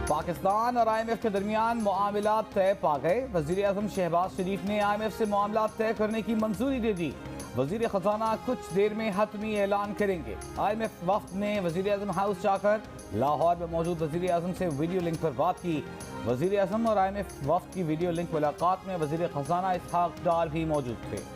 पाकिस्तान और IMF के दरमियान मामलात तय पा गए। वज़ीर आज़म शहबाज शरीफ ने IMF से मामलात तय करने की मंजूरी दे दी। वज़ीर ख़जाना कुछ देर में हतमी ऐलान करेंगे। IMF वफ्द ने वज़ीर आज़म हाउस जाकर लाहौर में मौजूद वज़ीर आज़म से वीडियो लिंक पर बात की। वज़ीर आज़म और IMF वफ्द की वीडियो लिंक मुलाकात में वज़ीर ख़जाना इसहाक डार भी मौजूद थे।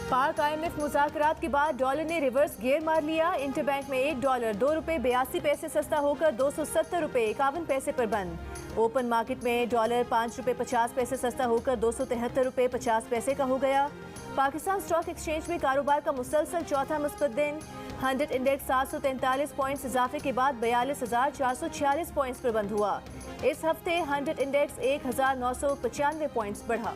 पाक IMF मुज़ाकरात के बाद डॉलर ने रिवर्स गियर मार लिया। इंटरबैंक में $1 ₹2.82 सस्ता होकर 270 रुपये 51 पैसे पर बंद। ओपन मार्केट में डॉलर ₹5.50 सस्ता होकर 273 रुपये 50 पैसे का हो गया। पाकिस्तान स्टॉक एक्सचेंज में कारोबार का मुसलसल चौथा मुस्बत दिन। 100 इंडेक्स 743 पॉइंट्स इजाफे के बाद 42,446 पॉइंट्स पर बंद हुआ। इस हफ्ते 100 इंडेक्स 1,995 पॉइंट्स बढ़ा।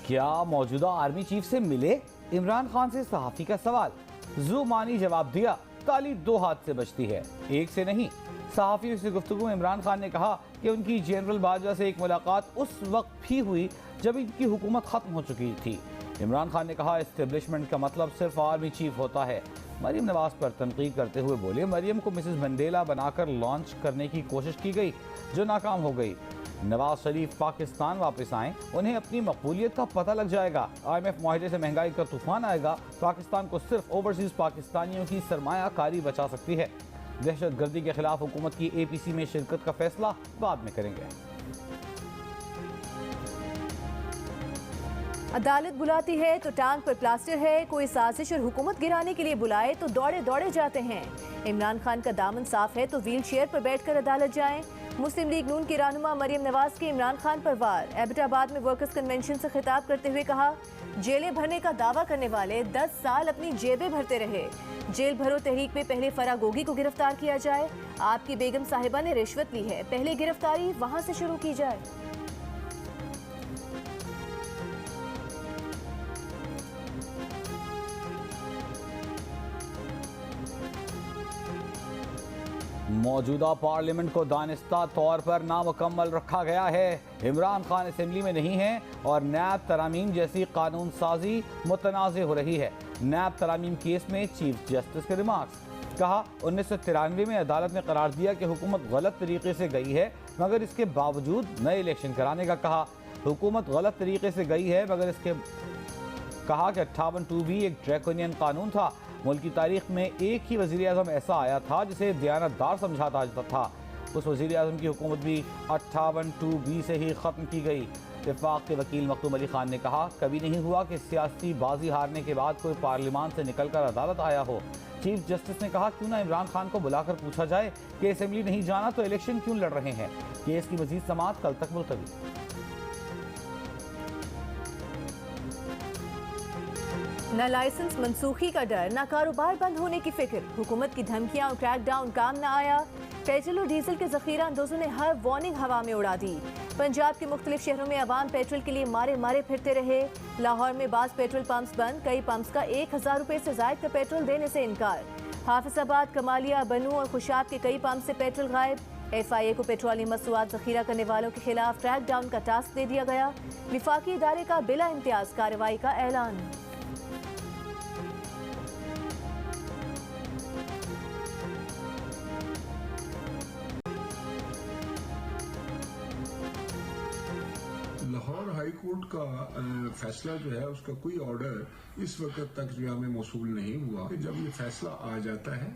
क्या मौजूदा आर्मी चीफ से मिले? इमरान खान से सहाफी का सवाल। जुमानी जवाब दिया, ताली दो हाथ से बचती है, एक से नहीं। सहाफियों से गुफ्तगू में इमरान खान ने कहा कि उनकी जनरल बाजवा से एक मुलाकात उस वक्त भी हुई जब इनकी हुकूमत खत्म हो चुकी थी। इमरान खान ने कहा एस्टेब्लिशमेंट का मतलब सिर्फ आर्मी चीफ होता है। मरियम नवाज पर तनकीद करते हुए बोले मरियम को मिसेस मंडेला बनाकर लॉन्च करने की कोशिश की गई जो नाकाम हो गई। नवाज शरीफ पाकिस्तान वापस आएं, उन्हें अपनी मकबूलियत का पता लग जाएगा। IMF माहिदे से महंगाई का तूफान आएगा। पाकिस्तान को सिर्फ ओवरसीज पाकिस्तानियों की सरमायाकारी बचा सकती है। दहशत गर्दी के खिलाफ हुकूमत की APC में शिरकत का फैसला बाद में करेंगे। अदालत बुलाती है तो टांग पर प्लास्टर है। कोई साजिश और हुकूमत गिराने के लिए बुलाए तो दौड़े दौड़े जाते हैं। इमरान खान का दामन साफ है तो व्हील चेयर पर बैठकर अदालत जाएं। मुस्लिम लीग नून की रहनुमा मरियम नवाज के इमरान खान पर वार। एबटाबाद में वर्कर्स कन्वेंशन से खिताब करते हुए कहा जेलें भरने का दावा करने वाले 10 साल अपनी जेबें भरते रहे। जेल भरो तहरीक में पहले फरागोगी को गिरफ्तार किया जाए। आपकी बेगम साहिबा ने रिश्वत ली है, पहले गिरफ्तारी वहां से शुरू की जाए। मौजूदा पार्लियामेंट को दानिस्ता तौर पर नामुकम्मल रखा गया है। इमरान खान असेंबली में नहीं है और नैब तरामीम जैसी कानून साजी मुतनाज़ हो रही है। नैब तरामीम केस में चीफ जस्टिस के रिमार्क्स। कहा 1993 में अदालत ने करार दिया कि हुकूमत गलत तरीके से गई है मगर इसके बावजूद नए इलेक्शन कराने का कहा। हुकूमत गलत तरीके से गई है मगर इसके कहा कि 58(2)B एक ड्रैकोनियन कानून था। मुल्क की तारीख में एक ही वज़ीर आज़म ऐसा आया था जिसे दयानतदार समझा जाता था। उस वज़ीर आज़म की हुकूमत भी 58(2)B से ही ख़त्म की गई। वफाक के वकील मखदूम अली खान ने कहा कभी नहीं हुआ कि सियासी बाजी हारने के बाद कोई पार्लियामान से निकलकर अदालत आया हो। चीफ जस्टिस ने कहा क्यों ना इमरान खान को बुलाकर पूछा जाए कि असेंबली नहीं जाना तो इलेक्शन क्यों लड़ रहे हैं। केस की मजीद समाअत कल तक मुलतवी। न लाइसेंस मनसूखी का डर, न कारोबार बंद होने की फिक्र। हुकूमत की धमकियां और क्रैकडाउन काम न आया। पेट्रोल और डीजल के जखीरा अंदोजों ने हर वार्निंग हवा में उड़ा दी। पंजाब के मुख्तलिफ शहरों में अवाम पेट्रोल के लिए मारे मारे फिरते रहे। लाहौर में बाज़ पेट्रोल पंप्स बंद, कई पंप्स का 1000 रुपये से जायद का पेट्रोल देने से इनकार। हाफिजाबाद, कमालिया, बनू और खुशाब के कई पंप से पेट्रोल गायब। FIA को पेट्रोलियम मसनूआत जखीरा करने वालों के खिलाफ क्रैकडाउन का टास्क दे दिया गया। विफाकी इदारे का बिला इम्तियाज कार्रवाई का ऐलान। लाहौर हाई कोर्ट का फैसला जो है उसका कोई ऑर्डर इस वक्त तक जो हमें मौसूल नहीं हुआ। जब ये फैसला आ जाता है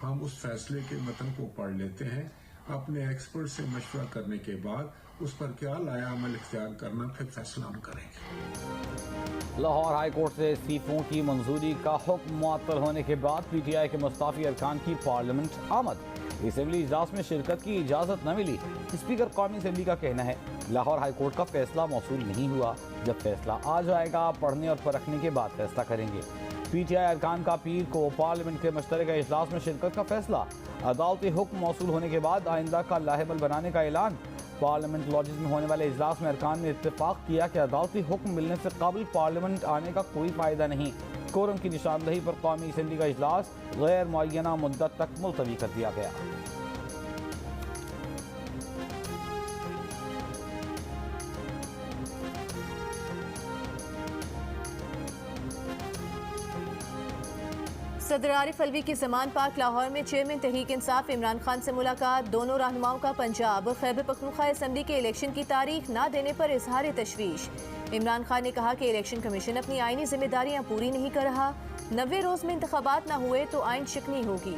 हम उस फैसले के मतन को पढ़ लेते हैं, अपने एक्सपर्ट से मशवरा करने के बाद उस पर क्या लाया अमल इख्तियार करना, फिर फैसला हम करेंगे। लाहौर हाई कोर्ट से इस्तीफों की मंजूरी का हुक्म मुअत्तल होने के बाद PTI के मुस्ताफी अरकान की पार्लियामेंट आमद। असेंबली इजलास में शिरकत की इजाज़त न मिली। स्पीकर कौमी असेंबली का कहना है लाहौर हाई कोर्ट का फैसला मौसूल नहीं हुआ। जब फैसला आ जाएगा पढ़ने और परखने के बाद फैसला करेंगे। PTI अरकान का पीर को पार्लियामेंट के मुश्तरका इजलास में शिरकत का फैसला। अदालती हुक्म मौसूल होने के बाद आइंदा का लाहेबल बनाने का ऐलान। पार्लियामेंट लॉजेस में होने वाले इजलास में अरकान ने इत्तेफाक किया कि अदालती हुक्म मिलने से कबल पार्लियामेंट आने का कोई फ़ायदा नहीं। कोरम की निशानदही पर कौमी असेंबली का इजलास गैर मुअय्यना मुद्दत तक मुलतवी कर दिया गया। सदर आरिफ अलवी की जमान पार्क लाहौर में चेयरमैन तहरीक इंसाफ इमरान खान से मुलाकात। दोनों रहनुमाओं का पंजाब और खैबर पख्तूनख्वा असम्बली के इलेक्शन की तारीख न देने पर इजहार तशवीश। इमरान खान ने कहा कि इलेक्शन कमीशन अपनी आईनी जिम्मेदारियां पूरी नहीं कर रहा। 90 रोज में इंतखाबात न हुए तो आइन शिकनी होगी।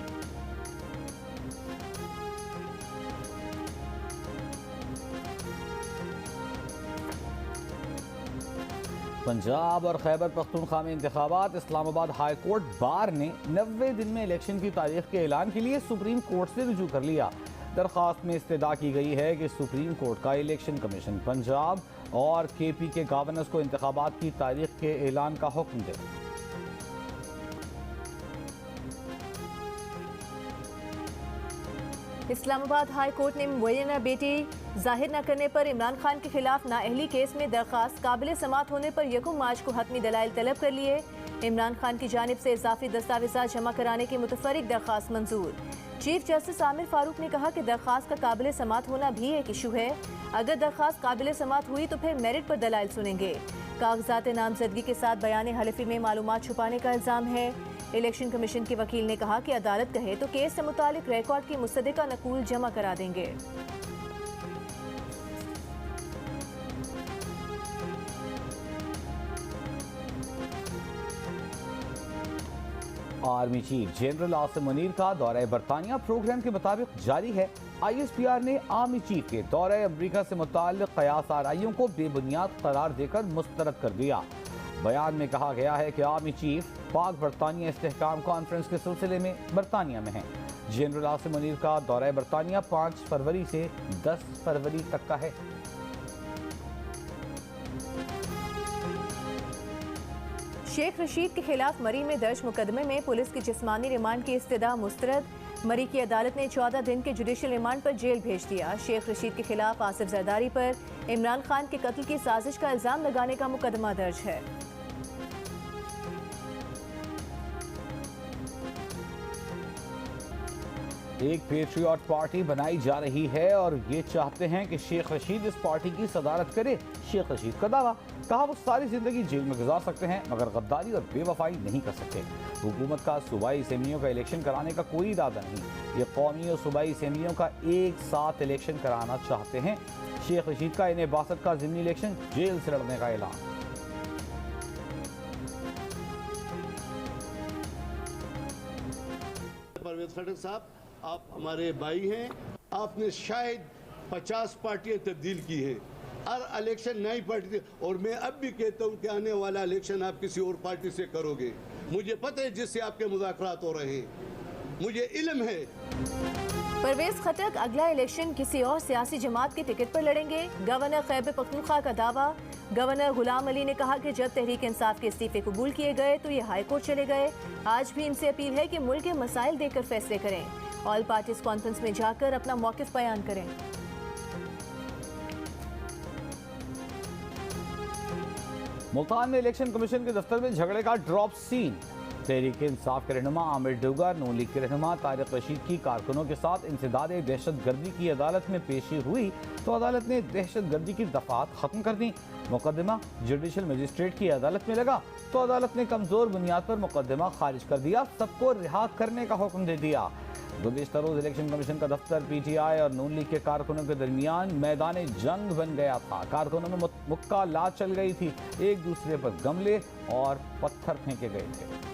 पंजाब और खैबर पख्तूनख्वा में इंतखाबात। इस्लामाबाद हाई कोर्ट बार ने 90 दिन में इलेक्शन की तारीख के ऐलान के लिए सुप्रीम कोर्ट से रुजू कर लिया। दरख्वास्त में इस्तदा की गई है कि सुप्रीम कोर्ट का इलेक्शन कमीशन पंजाब और KP के गवर्नर्स को इंतखाबात की तारीख के ऐलान का हुक्म दे। इस्लामाबाद हाई कोर्ट ने मुअय्यना बेटी जाहिर न करने पर इमरान खान के खिलाफ नाअहली केस में दरखास्त काबिल समात होने पर 1 मार्च को हतमी दलाइल तलब कर लिए। इमरान खान की जानिब से इजाफी दस्तावेज़ात जमा कराने की मुतफरिक दरखास्त मंजूर। चीफ जस्टिस आमिर फारूक ने कहा कि दरखास्त का काबिल समात होना भी एक इशू है। अगर दरखास्त काबिल समात हुई तो फिर मेरिट पर दलाइल सुनेंगे। कागजात नामजदगी के साथ बयान हलफी में मालूमात छुपाने का इल्जाम है। इलेक्शन कमीशन के वकील ने कहा कि अदालत कहे तो केस से मुतालिक रिकॉर्ड की मुसद्दका नकूल जमा करा देंगे। Army chief general Asim Munir का दौरा बरतानिया प्रोग्राम के मुताबिक जारी है। ISPR ने आर्मी चीफ के दौरे अमरीका से मुताल्लिक कयास आराइयों को बेबुनियाद करार देकर मुस्तरद कर दिया। बयान में कहा गया है कि आर्मी चीफ पाक बरतानिया इस्तेहकाम कॉन्फ्रेंस के सिलसिले में बरतानिया में हैं। जनरल आसिम मुनीर का दौरा बरतानिया 5 फरवरी से 10 फरवरी तक का है। शेख रशीद के खिलाफ मरी में दर्ज मुकदमे में पुलिस की जिस्मानी रिमांड की इस्तदा मुस्तरद। मरी की अदालत ने 14 दिन के जुडिशल रिमांड पर जेल भेज दिया। शेख रशीद के खिलाफ आसिफ जरदारी पर इमरान खान के कत्ल की साजिश का इल्जाम लगाने का मुकदमा दर्ज है। एक पेट्रियट पार्टी बनाई जा रही है और ये चाहते हैं कि शेख रशीद इस पार्टी की सदारत करे। शेख रशीद का दावा, कहा वो सारी जिंदगी जेल में गुजार सकते हैं मगर गद्दारी और बेवफाई नहीं कर सकते। हुकूमत का सूबाई असेंबलियों का इलेक्शन कराने का कोई इरादा नहीं। ये कौमी और सूबाई असेंबलियों का एक साथ इलेक्शन कराना चाहते हैं। शेख रशीद का इन्हें 62 का ज़िमनी इलेक्शन जेल से लड़ने का ऐलान। परवेज खटक साहब, आप हमारे भाई हैं। आपने शायद 50 पार्टियां तब्दील की हैं। हर इलेक्शन नई पार्टी, और मैं अब भी कहता हूं कि आने वाला इलेक्शन आप किसी और पार्टी से करोगे। मुझे पता है जिससे आपके मुज़ाकरात हो रहे हैं, मुझे इल्म है। परवेज खटक अगला इलेक्शन किसी और सियासी जमात के टिकट पर लड़ेंगे। गवर्नर खैबर पख्तूनख्वा का दावा। गवर्नर गुलाम अली ने कहा कि जब तहरीक इंसाफ के इस्तीफे कबूल किए गए तो ये हाई कोर्ट चले गए। आज भी इनसे अपील है कि मुल्क के मसाइल देखकर फैसले करें। ऑल पार्टीज कॉन्फ्रेंस में जाकर अपना मौक़िफ़ बयान करें। मुल्तान में इलेक्शन कमीशन के दफ्तर में झगड़े का ड्रॉप सीन। तहरीक इंसाफ के रहनुमा आमिर डुगर, नून लीग के रहनुमा तारिक रशीद की कारकुनों के साथ इंसदाद दहशत गर्दी की अदालत में पेशी हुई तो अदालत ने दहशत गर्दी की दफात खत्म कर दी। मुकदमा जुडिशल मजिस्ट्रेट की अदालत में लगा तो अदालत ने कमजोर बुनियाद पर मुकदमा खारिज कर दिया। सबको रिहा करने का हुक्म दे दिया। गुज़िश्ता रोज इलेक्शन कमीशन का दफ्तर PTI और नून लीग के कारकुनों के दरमियान मैदान जंग बन गया था। कारकुनों में मुक्का ला चल गई थी। एक दूसरे पर गमले और पत्थर फेंके गए थे।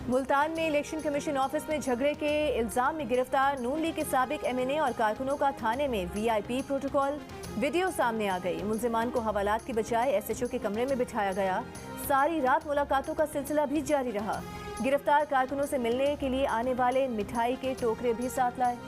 मुल्तान में इलेक्शन कमीशन ऑफिस में झगड़े के इल्जाम में गिरफ्तार नून लीग के साबिक MNA और कारकुनों का थाने में VIP प्रोटोकॉल। वीडियो सामने आ गई। मुलजिमान को हवालात की बजाय SHO के कमरे में बिठाया गया। सारी रात मुलाकातों का सिलसिला भी जारी रहा। गिरफ्तार कारकुनों से मिलने के लिए आने वाले मिठाई के टोकरे भी साथ लाए।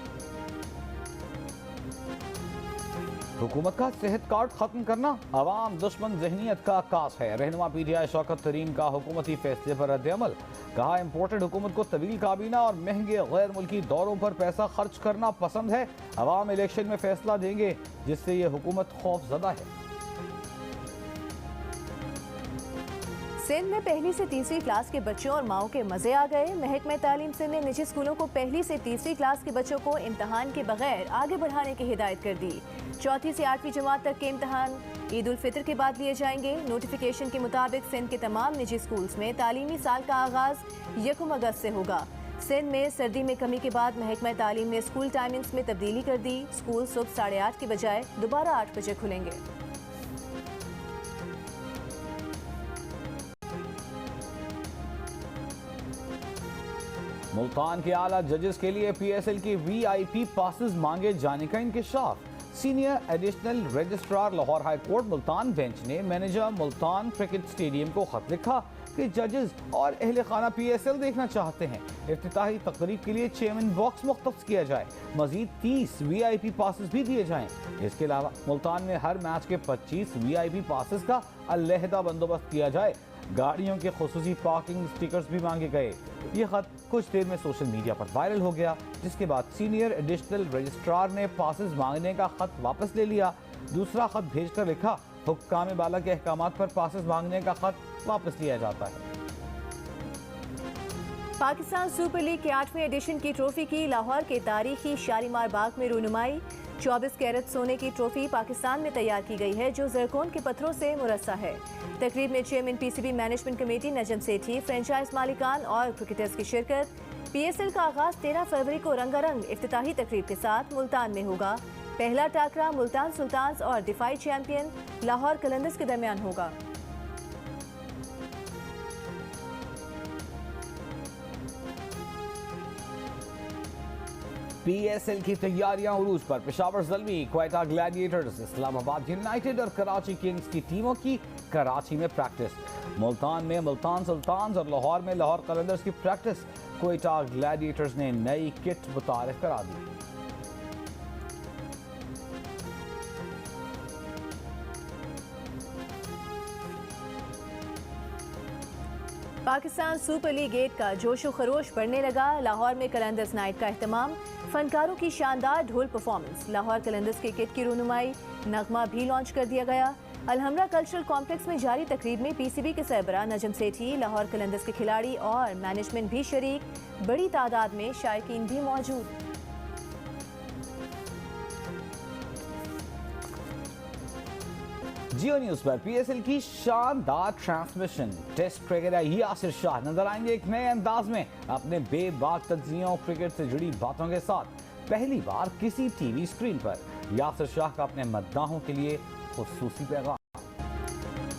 हुकूमत का सेहत कार्ड खत्म करना अवाम दुश्मन जहनीत का आकाश है। रहनुमा PTI शौकत तरीन का हुकूमती फैसले पर रद्द-ए-अमल। कहा इम्पोर्टेड हुकूमत को तवील काबीना और महंगे गैर मुल्की दौरों पर पैसा खर्च करना पसंद है। अवाम इलेक्शन में फैसला देंगे जिससे ये हुकूमत खौफजदा है। सिंध में पहली से तीसरी क्लास के बच्चों और माओं के मजे आ गए। महकमा तालीम सिंध ने निजी स्कूलों को पहली से तीसरी क्लास के बच्चों को इम्तहान के बगैर आगे बढ़ाने की हिदायत कर दी। चौथी से 8वीं जमात तक के इम्तहान ईद उल फितर के बाद लिए जाएंगे। नोटिफिकेशन के मुताबिक सिंध के तमाम निजी स्कूल्स में तालीमी साल का आगाज 1 अगस्त से होगा। सिंध में सर्दी में कमी के बाद महकमा तालीम ने स्कूल टाइमिंग्स में तब्दीली कर दी। स्कूल सुबह 8:30 के बजाय दोबारा 8 बजे खुलेंगे। मुल्तान के आला जजेस के लिए पीएसएल की वीआईपी पासेस मांगे जाने का इंकशाफ। Senior additional registrar Lahore high court Multan bench ने मैनेजर मुल्तान क्रिकेट स्टेडियम को खत लिखा कि जजेस और अहले खाना पीएसएल देखना चाहते हैं। इफ्तिताही तकरीब के लिए चेयरमैन बॉक्स मुख्तस किया जाए। मजीद 30 वीआईपी पासेस भी दिए जाएं। इसके अलावा मुल्तान में हर मैच के 25 वीआईपी पासेस का अलहदा बंदोबस्त किया जाए। गाड़ियों के खुसूसी पार्किंग स्टिकर्स भी मांगे गए। ये खत कुछ देर में सोशल मीडिया पर वायरल हो गया, जिसके बाद सीनियर एडिशनल रजिस्ट्रार ने पासेस मांगने का खत वापस ले लिया। दूसरा खत भेजकर लिखा, हुक्काम बाला के अहकामात पर पासेस मांगने का खत वापस लिया जाता है। पाकिस्तान सुपर लीग के 8वें एडिशन की ट्रॉफी की लाहौर के तारीखी शालीमार बाग में रूनुमाई। 24 कैरेट सोने की ट्रॉफी पाकिस्तान में तैयार की गई है, जो जरकोन के पत्थरों से मुरस्सा है। तकरीब में chairman PCB management committee Najam Sethi, franchise मालिकान और क्रिकेटर्स की शिरकत। पीएसएल का आगाज 13 फरवरी को रंगारंग इफ्तिताही तकरीब के साथ मुल्तान में होगा। पहला टाकरा मुल्तान सुल्तान्स और दिफाई चैंपियन लाहौर कलंदर्स के दरमियान होगा। पीएसएल की तैयारियां उरूज पर। पेशावर ज़ल्मी, क्वेटा ग्लैडिएटर्स, इस्लामाबाद यूनाइटेड और कराची किंग्स की टीमों की कराची में प्रैक्टिस। मुल्तान में मुल्तान सुल्तान्स और लाहौर में लाहौर कलंदर्स की प्रैक्टिस। क्वेटा ग्लैडिएटर्स ने नई किट मुतारिफ करा दी। पाकिस्तान सुपर लीग 8 का जोशो खरोश बढ़ने लगा। लाहौर में कलंदर्स नाइट का एहतमाम, फनकारों की शानदार ढोल परफॉर्मेंस। लाहौर कलंदर्स की किट की रूनुमाई, नगमा भी लॉन्च कर दिया गया। अलहमरा कल्चरल कॉम्प्लेक्स में जारी तकरीब में पीसीबी के सरबराह नजम सेठी, लाहौर कलंदर्स के खिलाड़ी और मैनेजमेंट भी शरीक। बड़ी तादाद में शायकीन भी मौजूद। जियो न्यूज पर पीएसएल की शानदार transmission. Test cricketer Yasir Shah नजर आएंगे एक नए अंदाज में अपने बेबाक तज्जियों क्रिकेट से जुड़ी बातों के साथ। पहली बार किसी टीवी स्क्रीन पर यासिर शाह का अपने मद्दाहों के लिए खुसूसी पैगाम।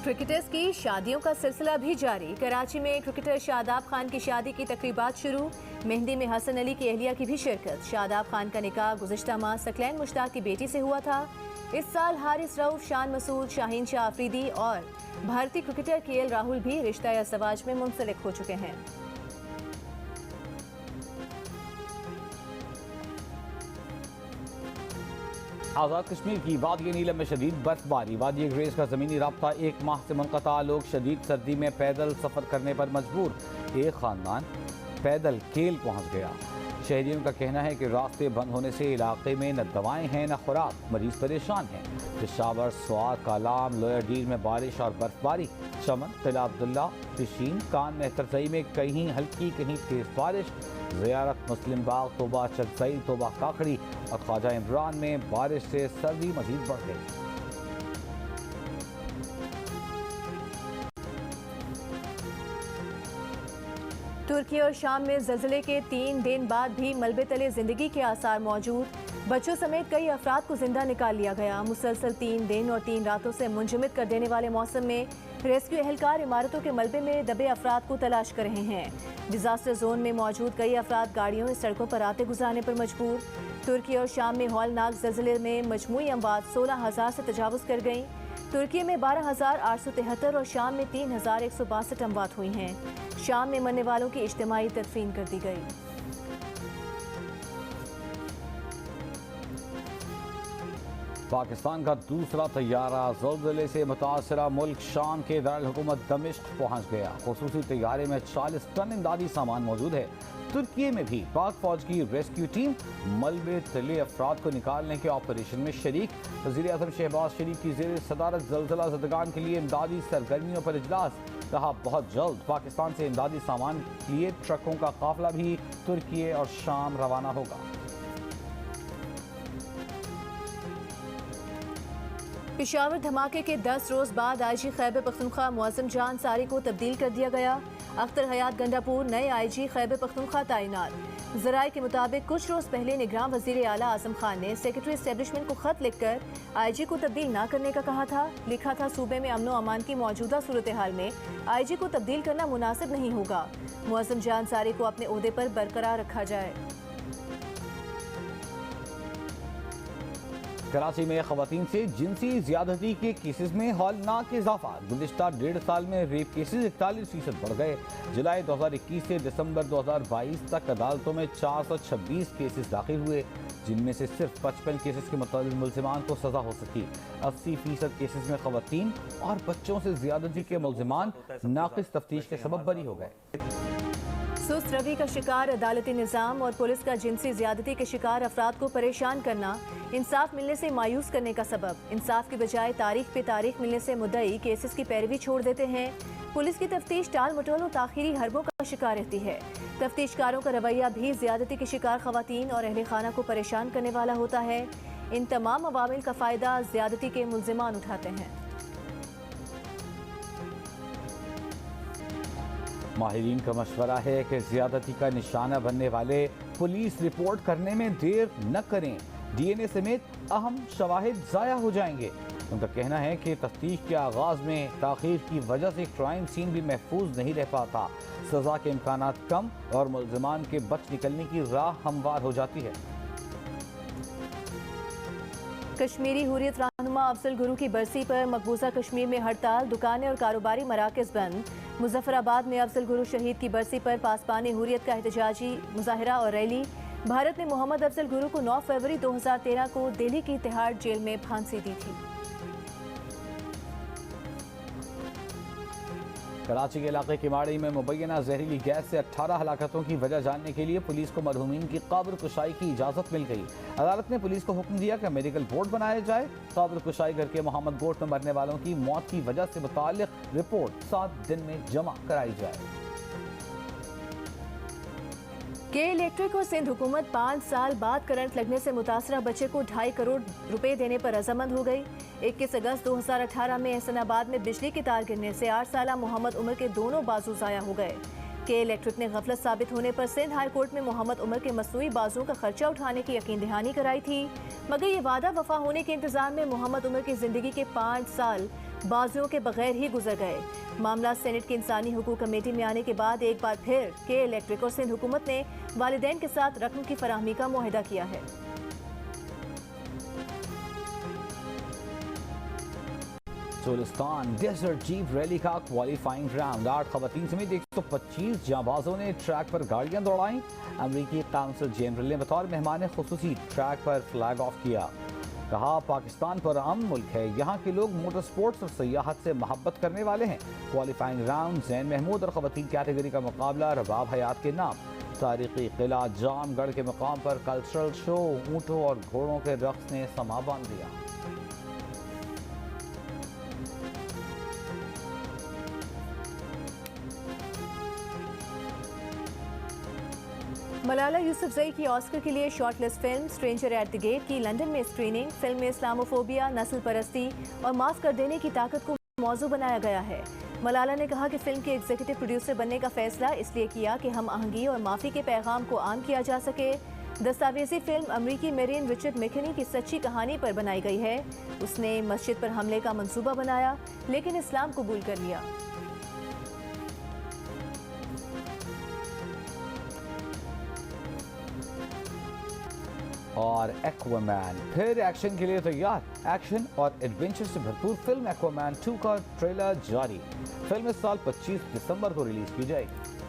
क्रिकेटर्स की शादियों का सिलसिला भी जारी। कराची में क्रिकेटर शादाब खान की शादी की तकरीबात शुरू। मेहंदी में हसन अली की अहलिया की भी शिरकत। शादाब खान का निकाह गुज़िश्ता माह सकलैन मुश्ताक की बेटी से हुआ था। इस साल हारिस रऊफ, शान मसूद, शाहीन शाह आफरीदी और भारतीय क्रिकेटर केएल राहुल भी रिश्ता या सवाज में मुंसलिक हो चुके हैं। आज़ाद कश्मीर की वादी नीलम में शदीद बर्फबारी। वादी ग्रेस का ज़मीनी राब्ता 1 माह से मुनक़ता। लोग शदीद सर्दी में पैदल सफ़र करने पर मजबूर। एक ख़ानदान पैदल केल पहुँच गया। शहरियों का कहना है कि रास्ते बंद होने से इलाके में न दवाएं हैं न खुराक। मरीज परेशान हैं। पेशावर, स्वात, कालाम, लोअर डील में बारिश और बर्फबारी। चमन, किला अब्दुल्ला, पिशीन, कान में तरसई में कहीं हल्की कहीं तेज बारिश। ज़ियारत, मुस्लिम बाग, तोबा चकजई, तोबा काकड़ी और ख्वाजा इमरान में बारिश से सर्दी मजीद बढ़ गई। तुर्की और शाम में ज़लज़ले के 3 दिन बाद भी मलबे तले जिंदगी के आसार मौजूद। बच्चों समेत कई अफराद को जिंदा निकाल लिया गया। मुसलसल 3 दिन और 3 रातों से मुंजमद कर देने वाले मौसम में रेस्क्यू एहलकार इमारतों के मलबे में दबे अफराद को तलाश कर रहे हैं। डिजास्टर जोन में मौजूद कई अफराद गाड़ियों में सड़कों पर आते गुजारने पर मजबूर। तुर्की और शाम में हौलनाक ज़लज़ले में मजमूई अमवात 16,000 से तजावुज़ कर गई। तुर्की में 12,873 और शाम में 3,162 अमवात हुई हैं। शाम में मरने वालों की इज्तिमाई तदफीन कर दी गई। पाकिस्तान का दूसरा तैयारा ज़लज़ले से मुतासरा मुल्क शाम के दारुल हुकूमत दमिश्क पहुँच गया। खुसूसी तैयारे में 40 टन इमदादी सामान मौजूद है। तुर्की में भी पाक फौज की रेस्क्यू टीम मलबे तले अफराद को निकालने के ऑपरेशन में शरीक। वज़ीर आज़म शहबाज शरीफ की ज़ेर सदारत ज़लज़ला ज़दगान के लिए इमदादी सरगर्मियों पर इजलास। कहा, बहुत जल्द पाकिस्तान से इमदादी सामान के लिए ट्रकों का काफिला भी तुर्की और शाम रवाना होगा। पेशावर धमाके के 10 रोज बाद आईजी खैबर पख्तूनख्वा मुअज़्ज़म जान सारी को तब्दील कर दिया गया। अख्तर हयात गंडापुर नए आईजी खैबर पख्तूनख्वा तैनात। ज़राए के मुताबिक कुछ रोज पहले निगरान वज़ीर आला आज़म खान ने सेक्रेटरी एस्टेब्लिशमेंट को खत लिखकर आईजी को तब्दील न करने का कहा था। लिखा था, सूबे में अमन व अमान की मौजूदा सूरत हाल में आईजी को तब्दील करना मुनासिब नहीं होगा। मुअज़्ज़म जान सारी को अपने ओहदे पर बरकरार रखा जाए। कराची में खवातीन से जिनसी ज्यादती के केसेस में हौलनाक इजाफा। गुज़िश्ता 1.5 साल में रेप केसेस 41% बढ़ गए। जुलाई 2021 से दिसंबर 2022 तक अदालतों में 426 केसेस दाखिल हुए, जिनमें से सिर्फ 55 केसेस के मुताबिक मुल्ज़िमान को सजा हो सकी। 80% केसेस में खवातीन और बच्चों से ज्यादती के मुल्ज़िमान नाक़िस तफ्तीश के सबब बरी हो गए। सुस्त रवि का शिकार अदालती निज़ाम और पुलिस का जिनसी ज्यादती के शिकार अफराद को परेशान करना, इंसाफ मिलने से मायूस करने का सबब। इंसाफ की बजाय तारीख पे तारीख मिलने से मुद्दई केसेस की पैरवी छोड़ देते हैं। पुलिस की तफ्तीश टाल मटोल और ताखीरी हरबों का शिकार रहती है। तफ्तीशकारों का रवैया भी ज्यादती के शिकार खवातीन और अहले खाना को परेशान करने वाला होता है। इन तमाम अवामिल का फ़ायदा ज्यादती के मुल्ज़िमान उठाते हैं। माहिरीन का मशवरा है कि ज्यादती का निशाना बनने वाले पुलिस रिपोर्ट करने में देर न करें। DNA समेत अहम शवाहिद ज़ाया हो जाएंगे। उनका कहना है कि तफ्तीश के आगाज़ में ताख़ीर की वजह से क्राइम सीन भी महफूज नहीं रह पाता। सज़ा के इम्कानात कम और मुल्ज़िमान के बच निकलने की राह हमवार हो जाती है। कश्मीरी हुर्रियत रहनुमा अफजल गुरू की बरसी पर मकबूजा कश्मीर में हड़ताल, दुकानें और कारोबारी मराकज़ बंद। मुजफ्फराबाद में अफजल गुरू शहीद की बरसी पर पासबान हुर्रियत का एहतजाजी मुजाहिरा और रैली। भारत ने मोहम्मद अफजल गुरू को 9 फरवरी 2013 को दिल्ली की तिहाड़ जेल में फांसी दी थी। कराची के इलाके किमाड़ी में मुबैना जहरीली गैस से 18 हलाकतों की वजह जानने के लिए पुलिस को मरहूमीन की कब्र कुशाई की इजाज़त मिल गई। अदालत ने पुलिस को हुक्म दिया कि मेडिकल बोर्ड बनाया जाए। कब्र कुशाई करके मोहम्मद गोट में मरने वालों की मौत की वजह से मुताल्लिक़ रिपोर्ट 7 दिन में जमा कराई जाए। के इलेक्ट्रिक और सिंध हुकूमत 5 साल बाद करंट लगने से मुतासरा बच्चे को 2.5 करोड़ रुपए देने पर रजामंद हो गई। 21 अगस्त 2018 में एहसनाबाद में बिजली की तार गिरने से 8 साला मोहम्मद उमर के दोनों बाजू ज़ाया हो गए। के इलेक्ट्रिक ने गफलत साबित होने पर सिंध हाई कोर्ट में मोहम्मद उमर के मसनूई बाजुओं का खर्चा उठाने की यकीन दहानी कराई थी, मगर ये वादा वफा होने के इंतजार में मोहम्मद उमर की जिंदगी के 5 साल बाजुओं के बगैर ही गुजर गए। मामला सेनेट की इंसानी हुकूक कमेटी में आने के बाद एक बार फिर के इलेक्ट्रिक और सिंध हुकूमत ने वालिदैन के साथ रकम की फराहमी का मुआहिदा किया है। चोलिस्तान डेजर्ट जीप रैली का क्वालिफाइंग राउंड। 8 खवातीन समेत 125 जांबाजों ने ट्रैक पर गाड़ियां दौड़ाई। अमरीकी काउंसिल जनरल ने बतौर मेहमान खुसूसी ट्रैक पर फ्लैग ऑफ किया। कहा, पाकिस्तान पर अमन मुल्क है, यहाँ के लोग मोटर स्पोर्ट्स और सयाहत से मोहब्बत करने वाले हैं। क्वालिफाइंग राउंड जैन महमूद और खवातीन कैटेगरी का मुकाबला रबाब हयात के नाम। तारीखी किला जामगढ़ के मकाम पर कल्चरल शो, ऊँटों और घोड़ों के रक्स ने समा बांध दिया। मलाला यूसुफजई की ऑस्कर के लिए shortlist film Stranger at the Gate की लंदन में स्क्रीनिंग। फिल्म में इस्लामोफोबिया, नस्ल परस्ती और माफ कर देने की ताकत को मौजू बनाया गया है। मलाला ने कहा कि फिल्म के एग्जीक्यूटिव प्रोड्यूसर बनने का फैसला इसलिए किया कि हम आहंगी और माफ़ी के पैगाम को आम किया जा सके। दस्तावेजी फिल्म अमरीकी मेरीन रिचर्ड मैकेनी की सच्ची कहानी पर बनाई गई है। उसने मस्जिद पर हमले का मंसूबा बनाया लेकिन इस्लाम कबूल कर लिया। और एक्वामैन फिर एक्शन के लिए तैयार। एक्शन और एडवेंचर से भरपूर फिल्म एक्वामैन 2 का ट्रेलर जारी। फिल्म इस साल 25 दिसंबर को रिलीज की जाएगी।